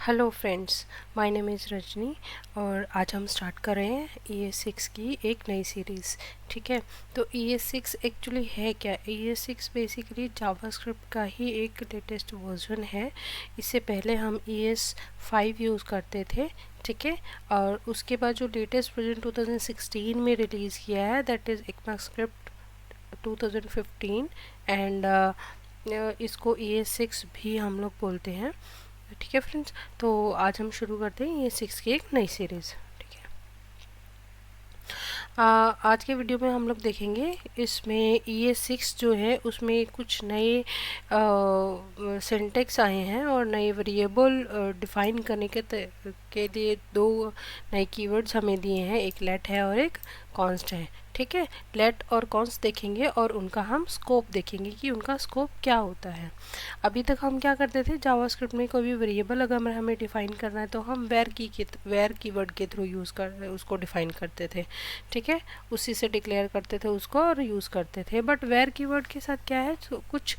Hello friends, my name is Rajni और आज हम स्टार्ट कर रहे हैं ES6 की एक नई सीरीज़। ठीक है, तो ES6 एक्चुअली है क्या? ES6 बेसिकली जावास्क्रिप्ट का ही एक लेटेस्ट वर्जन है। इससे पहले हम ES5 यूज़ करते थे। ठीक है, और उसके बाद जो लेटेस्ट वर्जन 2016 में रिलीज़ किया है दैट इज़ ECMAScript 2015 एंड इसको ES6 भी हम लोग बोलते हैं। ठीक है फ्रेंड्स, तो आज हम शुरू करते हैं ES6 की एक नई सीरीज़। ठीक है, आज के वीडियो में हम लोग देखेंगे इसमें ES6 जो है उसमें कुछ नए सिंटेक्स आए हैं और नए वेरिएबल डिफ़ाइन करने के लिए दो नए कीवर्ड्स हमें दिए हैं, एक लेट है और एक कॉन्स्ट है। ठीक है, लेट और कॉन्स्ट देखेंगे और उनका हम स्कोप देखेंगे कि उनका स्कोप क्या होता है। अभी तक हम क्या करते थे, जावास्क्रिप्ट में कोई भी वेरिएबल अगर हमें डिफ़ाइन करना है तो हम वेर कीवर्ड के थ्रू यूज़ कर उसको डिफ़ाइन करते थे। ठीक है, उसी से डिक्लेयर करते थे उसको और यूज़ करते थे। बट वेर कीवर्ड के साथ क्या है, तो कुछ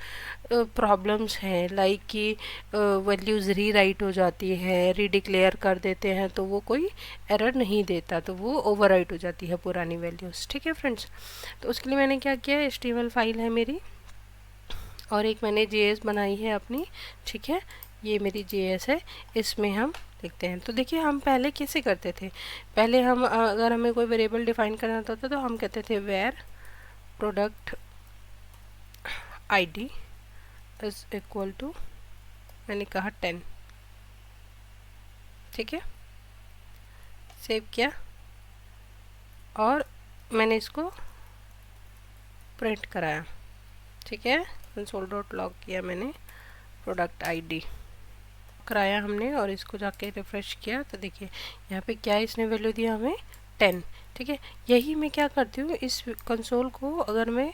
प्रॉब्लम्स हैं, लाइक कि वैल्यूज़ रीराइट हो जाती है, रीडिक्लेयर कर देते हैं तो वो कोई एरर नहीं देता, तो वो ओवरराइट हो जाती है पुरानी वैल्यूज़। ठीक है फ्रेंड्स, तो उसके लिए मैंने क्या किया, HTML फाइल है मेरी और एक मैंने JS बनाई है अपनी। ठीक है, ये मेरी JS है, इसमें हम लिखते हैं। तो देखिए हम पहले कैसे करते थे, पहले हम अगर हमें कोई वेरिएबल डिफाइन करना होता था तो हम कहते थे where product ID is equal to, मैंने कहा 10। ठीक है, सेव किया और मैंने इसको प्रिंट कराया। ठीक है, console.log किया मैंने, प्रोडक्ट ID कराया हमने और इसको जाके रिफ़्रेश किया तो देखिए यहाँ पे क्या इसने वैल्यू दिया हमें, 10। ठीक है, यही मैं क्या करती हूँ, इस कंसोल को अगर मैं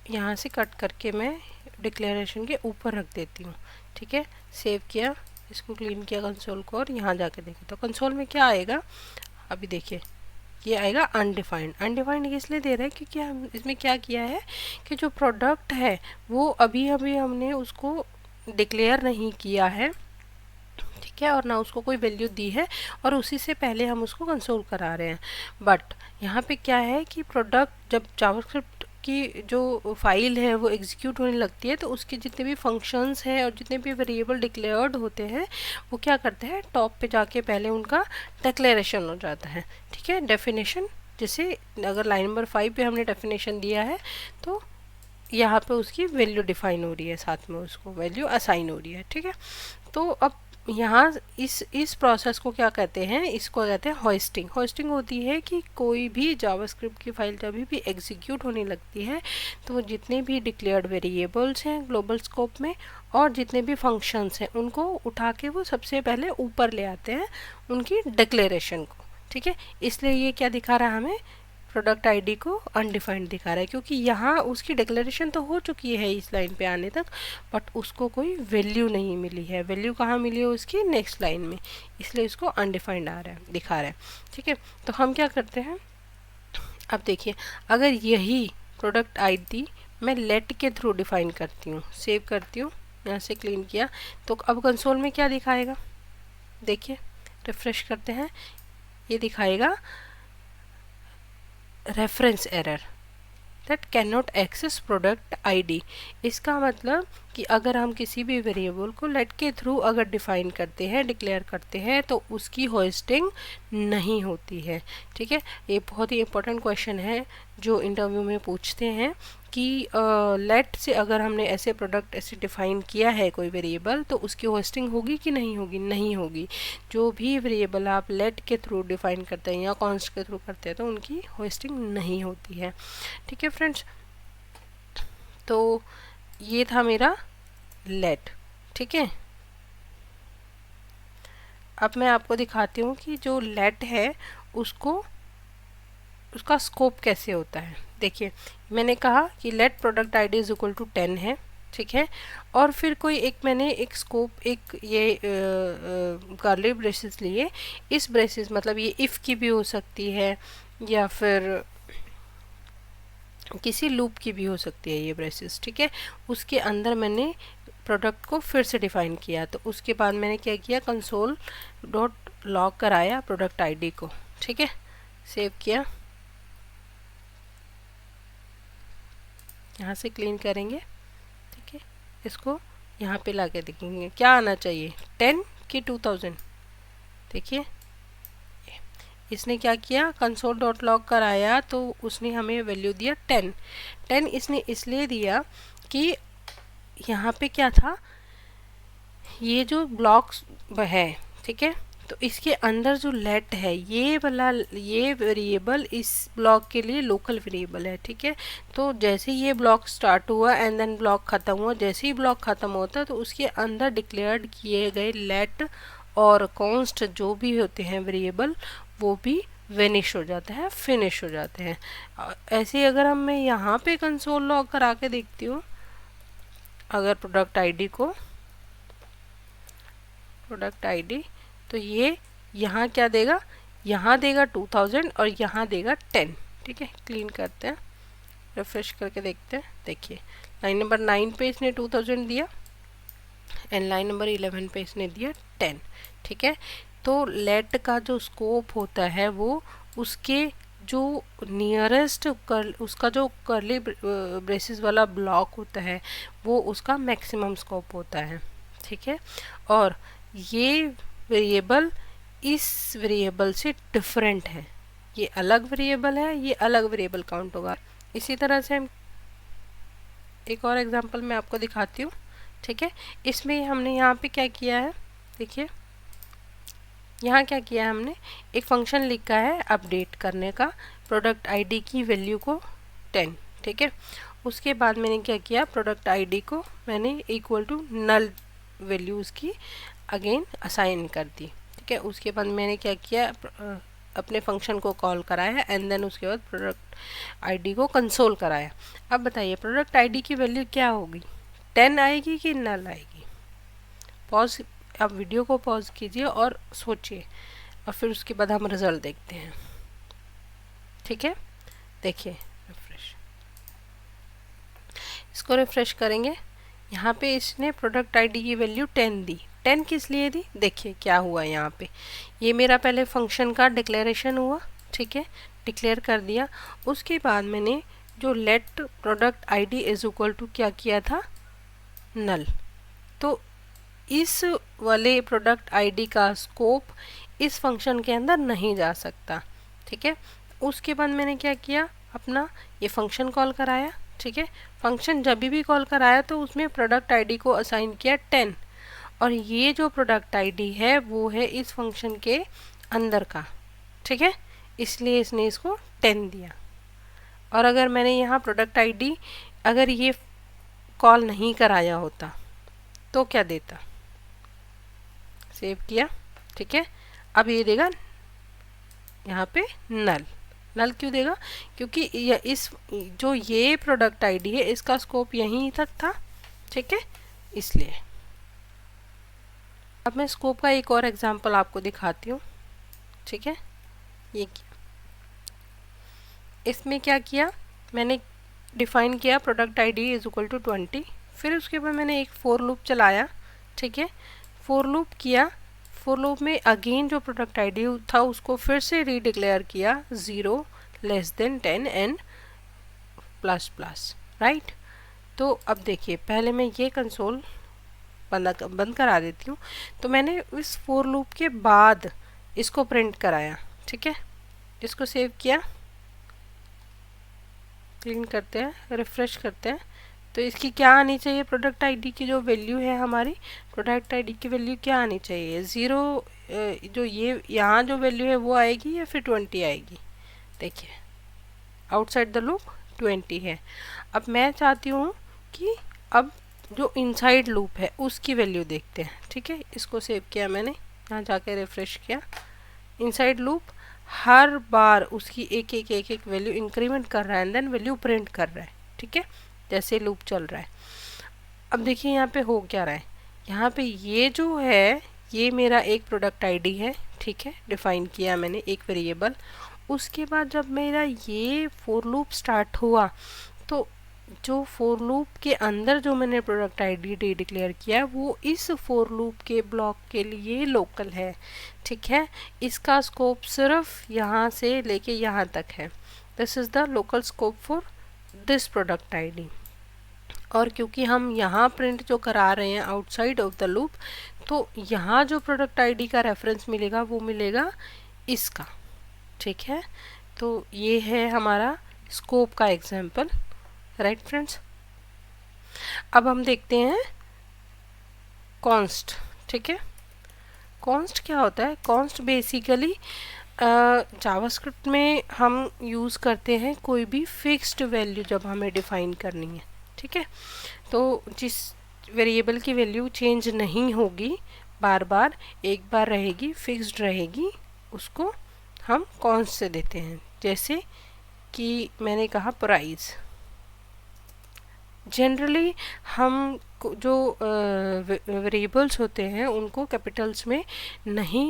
यहाँ से कट करके मैं डिक्लेरेशन के ऊपर रख देती हूँ। ठीक है, सेव किया, इसको क्लीन किया कंसोल को और यहाँ जाके देखें तो कंसोल में क्या आएगा, अभी देखिए ये आएगा अनडिफाइंड। अनडिफाइंड इसलिए दे रहा है क्योंकि हम इसमें क्या किया है कि जो प्रोडक्ट है वो अभी हमने उसको डिक्लेयर नहीं किया है। ठीक है, और ना उसको कोई वैल्यू दी है और उसी से पहले हम उसको कंसोल करा रहे हैं। बट यहाँ पे क्या है कि प्रोडक्ट जब जावास्क्रिप्ट की जो फाइल है वो एग्जीक्यूट होने लगती है तो उसके जितने भी फंक्शंस हैं और जितने भी वेरिएबल डिक्लेयर्ड होते हैं वो क्या करते हैं, टॉप पे जाके पहले उनका डिक्लेरेशन हो जाता है। ठीक है, डेफिनेशन, जैसे अगर लाइन नंबर 5 पे हमने डेफिनेशन दिया है तो यहाँ पे उसकी वैल्यू डिफाइन हो रही है, साथ में उसको वैल्यू असाइन हो रही है। ठीक है, तो अब यहाँ इस प्रोसेस को क्या कहते हैं, इसको कहते हैं होस्टिंग। होस्टिंग होती है कि कोई भी जावास्क्रिप्ट की फाइल जब भी एग्जीक्यूट होने लगती है तो वो जितने भी डिक्लेयर्ड वेरिएबल्स हैं ग्लोबल स्कोप में और जितने भी फंक्शंस हैं उनको उठा के वो सबसे पहले ऊपर ले आते हैं उनकी डिक्लेरेशन को। ठीक है, इसलिए ये क्या दिखा रहा है हमें, प्रोडक्ट ID को अनडिफाइंड दिखा रहा है क्योंकि यहाँ उसकी डिक्लेरेशन तो हो चुकी है इस लाइन पे आने तक, बट उसको कोई वैल्यू नहीं मिली है। वैल्यू कहाँ मिली है, उसकी नेक्स्ट लाइन में, इसलिए इसको अनडिफाइंड आ रहा है, दिखा रहा है। ठीक है, तो हम क्या करते हैं, अब देखिए अगर यही प्रोडक्ट ID मैं लेट के थ्रू डिफाइन करती हूँ, सेव करती हूँ, यहाँ से क्लीन किया, तो अब कंसोल में क्या दिखाएगा, देखिए रिफ्रेश करते हैं, ये दिखाएगा reference error that can not access product ID। इसका मतलब कि अगर हम किसी भी वेरिएबल को लेट के थ्रू अगर डिफाइन करते हैं, डिक्लेयर करते हैं तो उसकी होस्टिंग नहीं होती है। ठीक है, ये बहुत ही इंपॉर्टेंट क्वेश्चन है जो इंटरव्यू में पूछते हैं कि लेट से अगर हमने ऐसे प्रोडक्ट ऐसे डिफाइन किया है कोई वेरिएबल तो उसकी होस्टिंग होगी कि नहीं होगी, नहीं होगी। जो भी वेरिएबल आप लेट के थ्रू डिफाइन करते हैं या कॉन्स्ट के थ्रू करते हैं तो उनकी होस्टिंग नहीं होती है। ठीक है फ्रेंड्स, तो ये था मेरा लेट। ठीक है, अब मैं आपको दिखाती हूँ कि जो लेट है उसको उसका स्कोप कैसे होता है। देखिए मैंने कहा कि let product ID is equal to 10 है। ठीक है, और फिर कोई एक मैंने एक स्कोप, एक ये कर्ली ब्रेसेस लिए, इस ब्रेसेस मतलब ये इफ़ की भी हो सकती है या फिर किसी लूप की भी हो सकती है ये ब्रेसेस। ठीक है, उसके अंदर मैंने प्रोडक्ट को फिर से डिफाइन किया। तो उसके बाद मैंने क्या किया, कंसोल डॉट लॉग कराया प्रोडक्ट आईडी को, ठीक है। सेव किया, यहाँ से क्लीन करेंगे, ठीक है। इसको यहाँ पे लाके देखेंगे क्या आना चाहिए, 10 की 2000। देखिए इसने क्या किया, कंसोल डॉट लॉग कराया तो उसने हमें वैल्यू दिया 10। 10 इसने इसलिए दिया कि यहाँ पे क्या था, ये जो ब्लॉक्स है, ठीक है, तो इसके अंदर जो लेट है ये वाला, ये वेरिएबल इस ब्लॉक के लिए लोकल वेरिएबल है, ठीक है। तो जैसे ये ब्लॉक स्टार्ट हुआ एंड देन ब्लॉक ख़त्म हुआ, जैसे ही ब्लॉक ख़त्म होता है तो उसके अंदर डिक्लेयर्ड किए गए लेट और कॉन्स्ट जो भी होते हैं वेरिएबल, वो भी वेनिश हो जाता है, फिनिश हो जाते हैं। ऐसे अगर हम मैं यहाँ पे कंसोल लॉग करा के देखती हूँ, अगर प्रोडक्ट आईडी को, प्रोडक्ट आईडी, तो ये यहाँ क्या देगा, यहाँ देगा 2000 और यहाँ देगा 10, ठीक है। क्लीन करते हैं, रिफ्रेश करके देखते हैं। देखिए लाइन नंबर 9 पे इसने 2000 दिया एंड लाइन नंबर 11 पे इसने दिया 10, ठीक है। तो लेट का जो स्कोप होता है वो उसके जो नियरेस्ट उसका जो कर्ली ब्रेसेस वाला ब्लॉक होता है वो उसका मैक्सिमम स्कोप होता है, ठीक है। और ये वेरिएबल इस वेरिएबल से डिफरेंट है, ये अलग वेरिएबल है, ये अलग वेरिएबल काउंट होगा। इसी तरह से हम एक और एग्जांपल मैं आपको दिखाती हूँ, ठीक है। इसमें हमने यहाँ पे क्या किया है, देखिए यहाँ क्या किया है, हमने एक फंक्शन लिखा है अपडेट करने का, प्रोडक्ट आईडी की वैल्यू को 10, ठीक है। उसके बाद मैंने क्या किया, प्रोडक्ट आईडी को मैंने इक्वल टू नल वैल्यू उसकी अगेन असाइन कर दी, ठीक है। उसके बाद मैंने क्या किया, अपने फंक्शन को कॉल कराया एंड देन उसके बाद प्रोडक्ट आईडी को कंसोल कराया। अब बताइए प्रोडक्ट आईडी की वैल्यू क्या होगी, 10 आएगी कि नल आएगी। पॉज, आप वीडियो को पॉज कीजिए और सोचिए और फिर उसके बाद हम रिजल्ट देखते हैं, ठीक है। देखिए रिफ्रेश, इसको रिफ्रेश करेंगे, यहाँ पे इसने प्रोडक्ट आईडी की वैल्यू 10 दी। 10 किस लिए दी, देखिए क्या हुआ यहाँ पे, ये मेरा पहले फंक्शन का डिक्लेरेशन हुआ, ठीक है, डिक्लेयर कर दिया। उसके बाद मैंने जो let product ID is equal to क्या किया था, नल। तो इस वाले प्रोडक्ट आईडी का स्कोप इस फंक्शन के अंदर नहीं जा सकता, ठीक है। उसके बाद मैंने क्या किया, अपना ये फंक्शन कॉल कराया, ठीक है। फंक्शन जब भी कॉल कराया तो उसमें प्रोडक्ट आईडी को असाइन किया 10, और ये जो प्रोडक्ट आईडी है वो है इस फंक्शन के अंदर का, ठीक है, इसलिए इसने इसको 10 दिया। और अगर मैंने यहाँ प्रोडक्ट आईडी अगर ये कॉल नहीं कराया होता तो क्या देता, सेव किया, ठीक है। अब ये देगा यहाँ पे नल। नल क्यों देगा, क्योंकि इस जो ये प्रोडक्ट आईडी है इसका स्कोप यहीं तक था, ठीक है, इसलिए। अब मैं स्कोप का एक और एग्जांपल आपको दिखाती हूँ, ठीक है। ये किया, इसमें क्या किया, मैंने डिफाइन किया product ID is equal to 20, फिर उसके बाद मैंने एक फोर लूप चलाया, ठीक है। फोर लूप किया, फोर लूप में अगेन जो प्रोडक्ट आईडी था उसको फिर से रीडिक्लेयर किया 0 less than 10 and plus plus, right. तो अब देखिए पहले मैं ये कंसोल बंद करा देती हूँ। तो मैंने इस फोर लूप के बाद इसको प्रिंट कराया, ठीक है। इसको सेव किया, क्लीन करते हैं, रिफ्रेश करते हैं, तो इसकी क्या आनी चाहिए, प्रोडक्ट आईडी की जो वैल्यू है हमारी, प्रोडक्ट आईडी की वैल्यू क्या आनी चाहिए, 0, जो ये यहाँ जो वैल्यू है वो आएगी या फिर 20 आएगी। देखिए आउटसाइड द लूप 20 है। अब मैं चाहती हूँ कि अब जो इनसाइड लूप है उसकी वैल्यू देखते हैं, ठीक है। इसको सेव किया मैंने, यहाँ जाके रिफ्रेश किया, इनसाइड लूप हर बार उसकी एक एक वैल्यू इंक्रीमेंट कर रहा है एंड देन वैल्यू प्रिंट कर रहा है, ठीक है, जैसे लूप चल रहा है। अब देखिए यहाँ पे हो क्या रहा है, यहाँ पे ये जो है ये मेरा एक प्रोडक्ट आईडी है, ठीक है, डिफाइन किया मैंने एक वेरिएबल। उसके बाद जब मेरा ये फोर लूप स्टार्ट हुआ तो जो फॉर लूप के अंदर जो मैंने प्रोडक्ट आईडी डिक्लेयर किया वो इस फॉर लूप के ब्लॉक के लिए लोकल है, ठीक है। इसका स्कोप सिर्फ यहाँ से लेके यहाँ तक है। This is the local scope for this product ID. और क्योंकि हम यहाँ प्रिंट जो करा रहे हैं आउटसाइड ऑफ द लूप, तो यहाँ जो प्रोडक्ट आईडी का रेफरेंस मिलेगा वो मिलेगा इसका, ठीक है। तो ये है हमारा स्कोप का एग्जाम्पल, राइट फ्रेंड्स। अब हम देखते हैं कॉन्स्ट, ठीक है। कॉन्स्ट क्या होता है? कॉन्स्ट बेसिकली जावास्क्रिप्ट में हम यूज़ करते हैं कोई भी फिक्स्ड वैल्यू जब हमें डिफाइन करनी है, ठीक है। तो जिस वेरिएबल की वैल्यू चेंज नहीं होगी, बार बार एक बार रहेगी, फिक्स्ड रहेगी, उसको हम कॉन्स्ट से देते हैं। जैसे कि मैंने कहा प्राइस। जनरली हम जो वेरिएबल्स होते हैं उनको कैपिटल्स में नहीं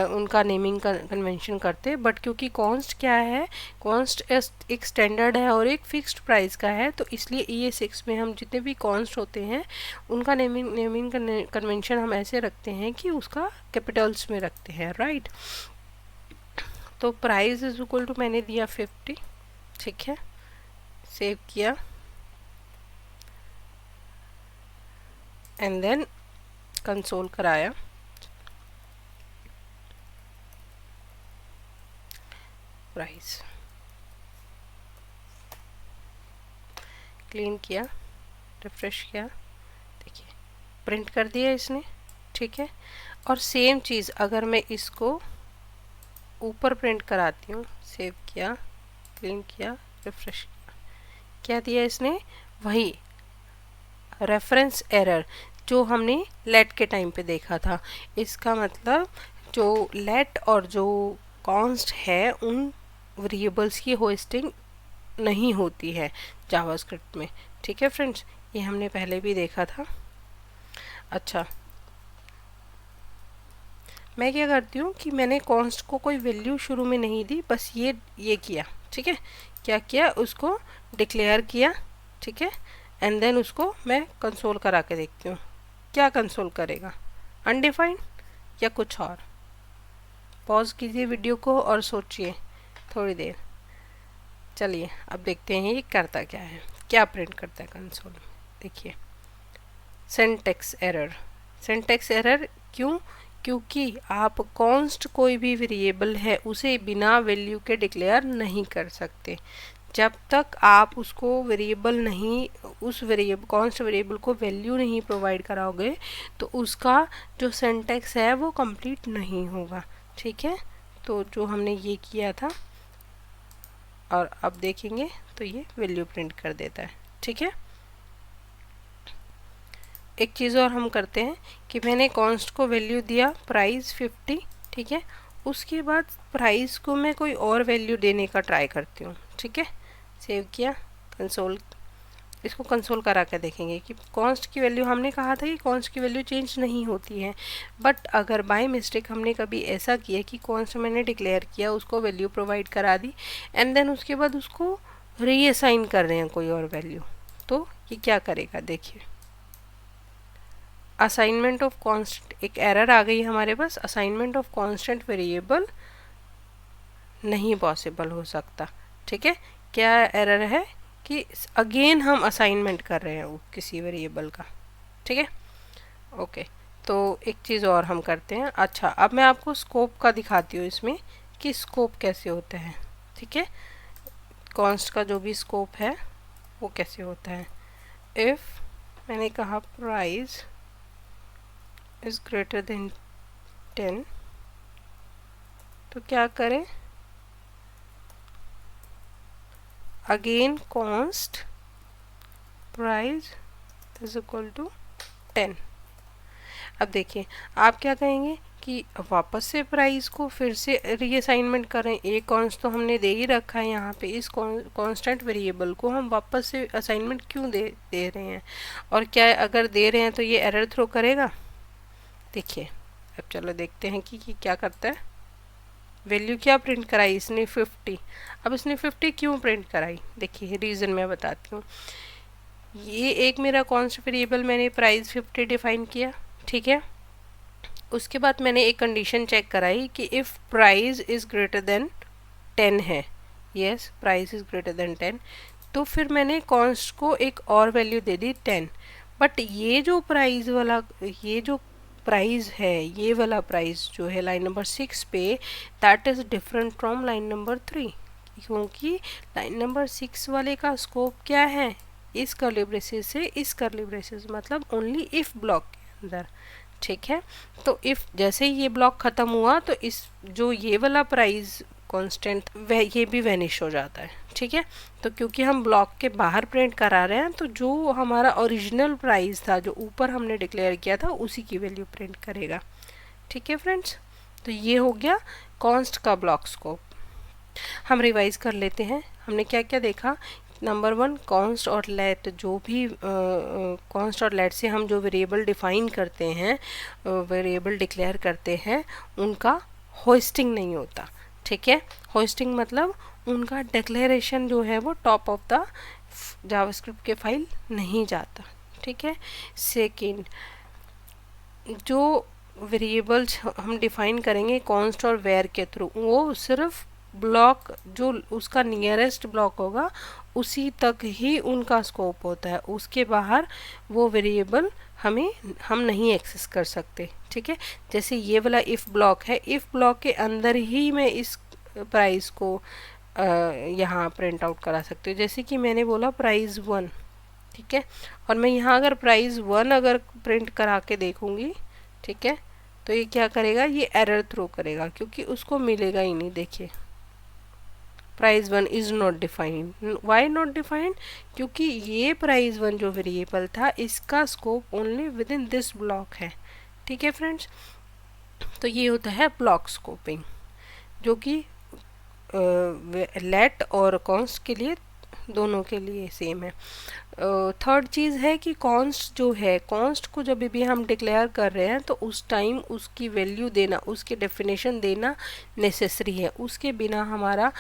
उनका नेमिंग कन्वेंशन करते, बट क्योंकि कॉन्स्ट क्या है, कॉन्स्ट एक स्टैंडर्ड है और एक फिक्स्ड प्राइस का है, तो इसलिए ES6 में हम जितने भी कॉन्स्ट होते हैं उनका नेमिंग कन्वेंशन हम ऐसे रखते हैं कि उसका कैपिटल्स में रखते हैं, राइट। तो प्राइस इज इक्वल टू मैंने दिया 50, ठीक है। सेव किया एंड देन कंसोल कराया। प्राइस क्लीन किया, रिफ्रेश किया, देखिए प्रिंट कर दिया इसने, ठीक है। और सेम चीज़ अगर मैं इसको ऊपर प्रिंट कराती हूँ, सेव किया, क्लीन किया, रिफ्रेश किया, क्या दिया इसने? वही रेफरेंस एरर जो हमने लेट के टाइम पे देखा था। इसका मतलब जो लेट और जो कॉन्स्ट है उन वेरिएबल्स की होस्टिंग नहीं होती है जावास्क्रिप्ट में, ठीक है फ्रेंड्स। ये हमने पहले भी देखा था। अच्छा, मैं क्या करती हूँ कि मैंने कॉन्स्ट को कोई वैल्यू शुरू में नहीं दी, बस ये किया, ठीक है। क्या किया? उसको डिक्लेयर किया, ठीक है। एंड देन उसको मैं कंसोल करा के देखती हूँ क्या कंसोल करेगा, अनडिफाइंड या कुछ और। पॉज कीजिए वीडियो को और सोचिए थोड़ी देर। चलिए अब देखते हैं ये करता क्या है, क्या प्रिंट करता है कंसोल में। देखिए सिंटैक्स एरर। सिंटैक्स एरर क्यों? क्योंकि आप कॉन्स्ट कोई भी वेरिएबल है उसे बिना वैल्यू के डिक्लेयर नहीं कर सकते। जब तक आप उसको वेरिएबल नहीं, उस वेरिएबल कॉन्स्ट वेरिएबल को वैल्यू नहीं प्रोवाइड कराओगे तो उसका जो सिंटैक्स है वो कंप्लीट नहीं होगा, ठीक है। तो जो हमने ये किया था और अब देखेंगे तो ये वैल्यू प्रिंट कर देता है, ठीक है। एक चीज़ और हम करते हैं कि मैंने कॉन्स्ट को वैल्यू दिया प्राइस 50, ठीक है। उसके बाद प्राइस को मैं कोई और वैल्यू देने का ट्राई करती हूँ, ठीक है। सेव किया, कंसोल, इसको कंसोल करा कर देखेंगे कि कॉन्स्ट की वैल्यू, हमने कहा था कि कॉन्स्ट की वैल्यू चेंज नहीं होती है, बट अगर बाय मिस्टेक हमने कभी ऐसा किया कि कॉन्स्ट मैंने डिक्लेयर किया, उसको वैल्यू प्रोवाइड करा दी एंड देन उसके बाद उसको रीअसाइन कर रहे हैं कोई और वैल्यू, तो ये क्या करेगा देखिए। असाइनमेंट ऑफ कॉन्स्ट, एक एरर आ गई हमारे पास, असाइनमेंट ऑफ कॉन्स्टेंट वेरिएबल नहीं पॉसिबल हो सकता, ठीक है। क्या एरर है कि अगेन हम असाइनमेंट कर रहे हैं किसी वेरिएबल का, ठीक है। ओके, तो एक चीज़ और हम करते हैं। अच्छा, अब मैं आपको स्कोप का दिखाती हूँ इसमें कि स्कोप कैसे होता है, ठीक है। कॉन्स्ट का जो भी स्कोप है वो कैसे होता है। इफ़ मैंने कहा प्राइस इज़ ग्रेटर देन 10, तो क्या करें? Again const price is equal to 10। अब देखिए आप क्या कहेंगे कि वापस से प्राइस को फिर से रीअसाइनमेंट करें। एक कॉन्स्ट तो हमने दे ही रखा है यहाँ पे, इस कांस्टेंट वेरिएबल को हम वापस से असाइनमेंट क्यों दे रहे हैं? और क्या अगर दे रहे हैं तो ये एरर थ्रो करेगा? देखिए अब चलो देखते हैं कि क्या करता है। वैल्यू क्या प्रिंट कराई इसने 50। अब इसने 50 क्यों प्रिंट कराई, देखिए रीज़न मैं बताती हूँ। ये एक मेरा कॉन्स्ट वेरिएबल मैंने प्राइस 50 डिफाइन किया, ठीक है। उसके बाद मैंने एक कंडीशन चेक कराई कि if price is greater than 10 है, yes price is greater than 10, तो फिर मैंने कॉन्स्ट को एक और वैल्यू दे दी 10। बट ये जो प्राइस वाला, ये जो प्राइस है, ये वाला प्राइस जो है लाइन नंबर 6 पे, that is different from line number 3, क्योंकि लाइन नंबर 6 वाले का स्कोप क्या है, इस कर्ली ब्रेसेस से इस कर्ली ब्रेसेस, मतलब ओनली इफ ब्लॉक के अंदर, ठीक है। तो इफ जैसे ही ये ब्लॉक ख़त्म हुआ तो इस जो ये वाला प्राइस कांस्टेंट वह ये भी वैनिश हो जाता है, ठीक है। तो क्योंकि हम ब्लॉक के बाहर प्रिंट करा रहे हैं, तो जो हमारा ओरिजिनल प्राइस था जो ऊपर हमने डिक्लेयर किया था उसी की वैल्यू प्रिंट करेगा, ठीक है फ्रेंड्स। तो ये हो गया कॉन्स्ट का ब्लॉक स्कोप। हम रिवाइज कर लेते हैं, हमने क्या क्या देखा। नंबर 1, कॉन्स्ट और लेट, जो भी कॉन्स्ट और लेट से हम जो वेरिएबल डिफाइन करते हैं, वेरिएबल डिक्लेयर करते हैं, उनका होस्टिंग नहीं होता, ठीक है। होस्टिंग मतलब उनका डिक्लेरेशन जो है वो टॉप ऑफ द जावास्क्रिप्ट के फाइल नहीं जाता, ठीक है। सेकंड, जो वेरिएबल्स हम डिफाइन करेंगे कॉन्स्ट और वेयर के थ्रू, वो सिर्फ ब्लॉक जो उसका नियरेस्ट ब्लॉक होगा उसी तक ही उनका स्कोप होता है, उसके बाहर वो वेरिएबल हम नहीं एक्सेस कर सकते, ठीक है। जैसे ये वाला इफ़ ब्लॉक है, इफ़ ब्लॉक के अंदर ही मैं इस प्राइस को यहाँ प्रिंट आउट करा सकती हूँ। जैसे कि मैंने बोला प्राइस 1, ठीक है, और मैं यहाँ अगर प्राइस 1 अगर प्रिंट करा के देखूँगी, ठीक है, तो ये क्या करेगा, ये एरर थ्रो करेगा क्योंकि उसको मिलेगा ही नहीं। देखिए price 1 is not defined. Why not defined, क्योंकि ये प्राइस 1 जो वेरिएबल था इसका scope only within this block है, ठीक है फ्रेंड्स। तो ये होता है ब्लॉक स्कोपिंग, जो कि लेट और कॉन्स्ट के लिए दोनों के लिए सेम है। थर्ड चीज़ है कि कॉन्स्ट जो है, कॉन्स्ट को जब भी हम डिक्लेयर कर रहे हैं तो उस टाइम उसकी वैल्यू देना, उसकी डेफिनेशन देना नेसेसरी है, उसके बिना हमारा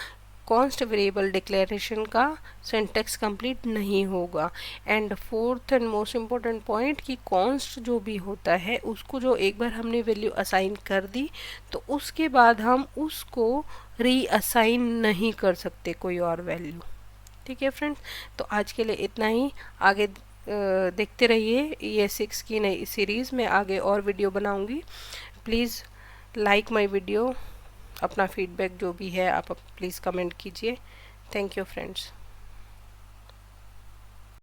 कॉन्स्ट वेरिएबल डिक्लेरेशन का सिंटेक्स कंप्लीट नहीं होगा। And fourth and most important point कि कॉन्स्ट जो भी होता है उसको जो एक बार हमने वैल्यू असाइन कर दी तो उसके बाद हम उसको रीअसाइन नहीं कर सकते कोई और वैल्यू, ठीक है फ्रेंड्स। तो आज के लिए इतना ही, आगे देखते रहिए ये 6 की नई सीरीज़ में आगे और वीडियो बनाऊंगी। प्लीज़ लाइक माय वीडियो, अपना फीडबैक जो भी है आप प्लीज़ कमेंट कीजिए। Thank you friends.